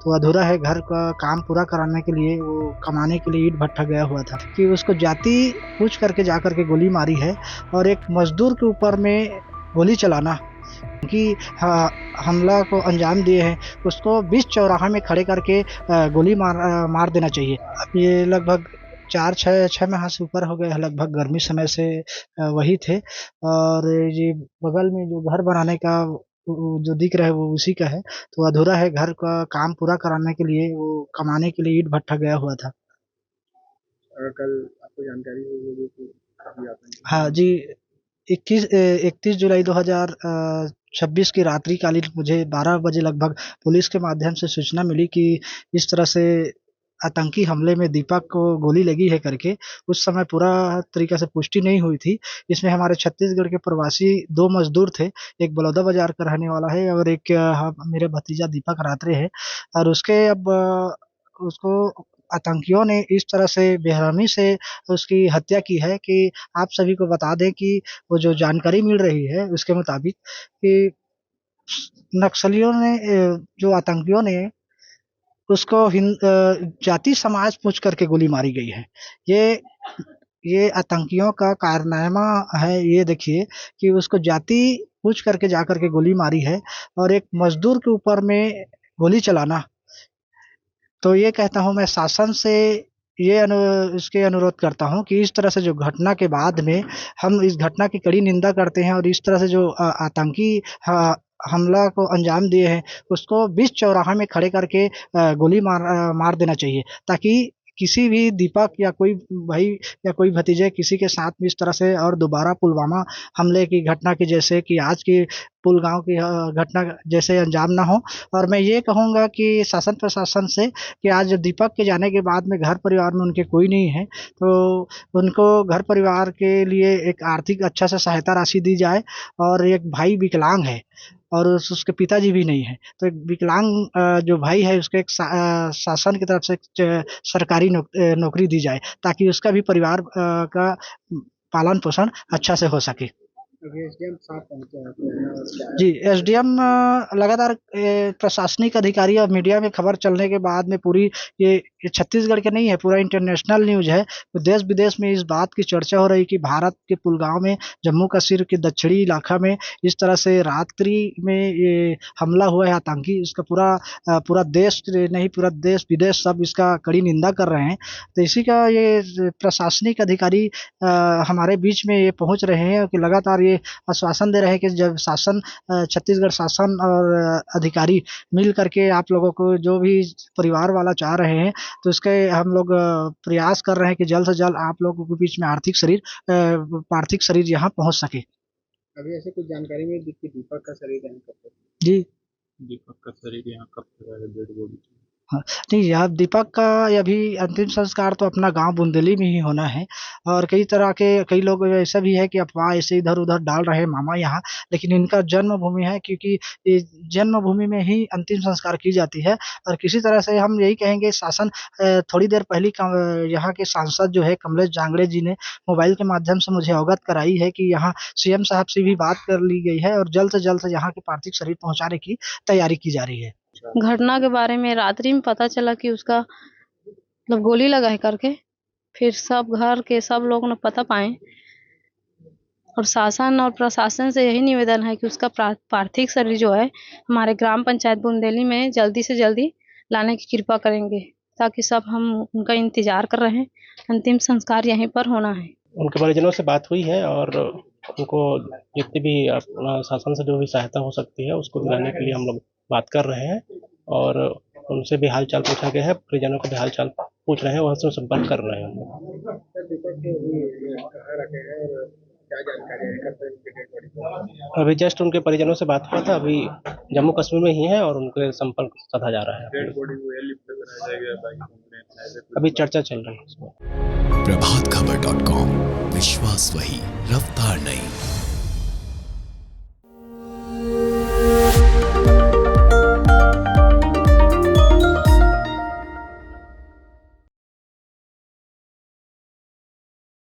तो अधूरा है, घर का काम पूरा कराने के लिए वो कमाने के लिए ईंट भट्ठा गया हुआ था कि उसको जाति पूछ करके जा करके गोली मारी है और एक मजदूर के ऊपर में गोली चलाना कि हमला को अंजाम दिए हैं, उसको बीच चौराहा में खड़े करके गोली मार देना चाहिए। अब ये लगभग 4-6 माह से ऊपर हो गए हैं, लगभग गर्मी समय से वही थे। और ये बगल में जो घर बनाने का जो दिख रहा है वो उसी का है। तो अधूरा है, घर का काम पूरा कराने के लिए वो कमाने के लिए ईंट भट्ठा गया हुआ था। कल आपको जानकारी हुई होगी कि हाँ जी, 31 जुलाई 2026 की रात्रिकालीन मुझे 12 बजे लगभग पुलिस के माध्यम से सूचना मिली कि इस तरह से आतंकी हमले में दीपक को गोली लगी है करके। उस समय पूरा तरीके से पुष्टि नहीं हुई थी। इसमें हमारे छत्तीसगढ़ के प्रवासी 2 मजदूर थे, एक बलौदा बाजार का रहने वाला है और एक मेरे भतीजा दीपक रात्रे है। और उसको आतंकियों ने इस तरह से बेरहमी से उसकी हत्या की है कि आप सभी को बता दें कि वो जो जानकारी मिल रही है उसके मुताबिक कि नक्सलियों ने जो आतंकियों ने उसको जाति समाज पूछ करके गोली मारी गई है। ये आतंकियों का कारनामा है। ये देखिए कि उसको जाति पूछ करके जा करके गोली मारी है और एक मजदूर के ऊपर में गोली चलाना। तो ये कहता हूँ मैं शासन से इसके अनुरोध करता हूँ कि इस तरह से जो घटना के बाद में हम इस घटना की कड़ी निंदा करते हैं और इस तरह से जो आतंकी हमला को अंजाम दिए हैं उसको बीच चौराहा में खड़े करके गोली मार देना चाहिए, ताकि किसी भी दीपक या कोई भाई या कोई भतीजे किसी के साथ भी इस तरह से और दोबारा पुलवामा हमले की घटना की जैसे कि आज की पुलगांव की घटना जैसे अंजाम ना हो। और मैं ये कहूँगा कि शासन प्रशासन से कि आज दीपक के जाने के बाद में घर परिवार में उनके कोई नहीं है, तो उनको घर परिवार के लिए एक आर्थिक अच्छा सा सहायता राशि दी जाए। और एक भाई विकलांग है और उसके पिताजी भी नहीं है, तो एक विकलांग जो भाई है उसको एक शासन की तरफ से सरकारी नौकरी दी जाए, ताकि उसका भी परिवार का पालन पोषण अच्छा से हो सके। एसडीएम साहब पहुंचे हैं जी, एसडीएम लगातार प्रशासनिक अधिकारी और मीडिया में खबर चलने के बाद में पूरी ये छत्तीसगढ़ के नहीं है, पूरा इंटरनेशनल न्यूज़ है। तो देश विदेश में इस बात की चर्चा हो रही कि भारत के पुलगांव में जम्मू कश्मीर के दक्षिणी इलाका में इस तरह से रात्रि में ये हमला हुआ है आतंकी। इसका पूरा देश नहीं, पूरा देश विदेश सब इसका कड़ी निंदा कर रहे हैं। तो इसी का ये प्रशासनिक अधिकारी हमारे बीच में ये पहुंच रहे हैं कि लगातार ये आश्वासन दे रहे हैं कि जब छत्तीसगढ़ शासन और अधिकारी मिल करके आप लोगों को जो भी परिवार वाला चाह रहे हैं तो इसके हम लोग प्रयास कर रहे हैं कि जल्द से जल्द आप लोगों के बीच में पार्थिव शरीर यहाँ पहुँच सके। अभी ऐसे कुछ जानकारी में दीपक का शरीर यहाँ कब? जी, दीपक का शरीर यहाँ कब डेड बॉडी? हाँ, नहीं, यह दीपक का अभी अंतिम संस्कार तो अपना गांव बुंदेली में ही होना है। और कई लोग ऐसा भी है कि अफवाह ऐसे इधर-उधर डाल रहे हैं मामा यहाँ, लेकिन इनका जन्मभूमि है, क्योंकि ये जन्मभूमि में ही अंतिम संस्कार की जाती है। और किसी तरह से हम यही कहेंगे शासन थोड़ी देर पहले यहाँ के सांसद जो है कमलेश जांगड़े जी ने मोबाइल के माध्यम से मुझे अवगत कराई है कि यहाँ सीएम साहब से भी बात कर ली गई है और जल्द से यहाँ के पार्थिव शरीर पहुँचाने की तैयारी की जा रही है। घटना के बारे में रात्रि में पता चला कि उसका मतलब गोली लगा है करके, फिर सब घर के सब लोग ने पता पाए और शासन और प्रशासन से यही निवेदन है कि उसका पार्थिव शरीर जो है हमारे ग्राम पंचायत बुंदेली में जल्दी से जल्दी लाने की कृपा करेंगे, ताकि सब हम उनका इंतजार कर रहे हैं। अंतिम संस्कार यहीं पर होना है। उनके परिजनों से बात हुई है और उनको जितनी भी शासन से जो भी सहायता हो सकती है उसको दिलाने के लिए हम लोग बात कर रहे हैं और उनसे भी हाल चाल पूछा गया है, परिजनों को भी हाल चाल पूछ रहे हैं, वहाँ से संपर्क कर रहे हैं। अभी जस्ट उनके परिजनों से बात हुआ था, अभी जम्मू कश्मीर में ही है और उनके संपर्क साधा जा रहा है। अभी चर्चा चल रही है इसमें। प्रभातखबर.com, विश्वास वही, रफ्तार नहीं।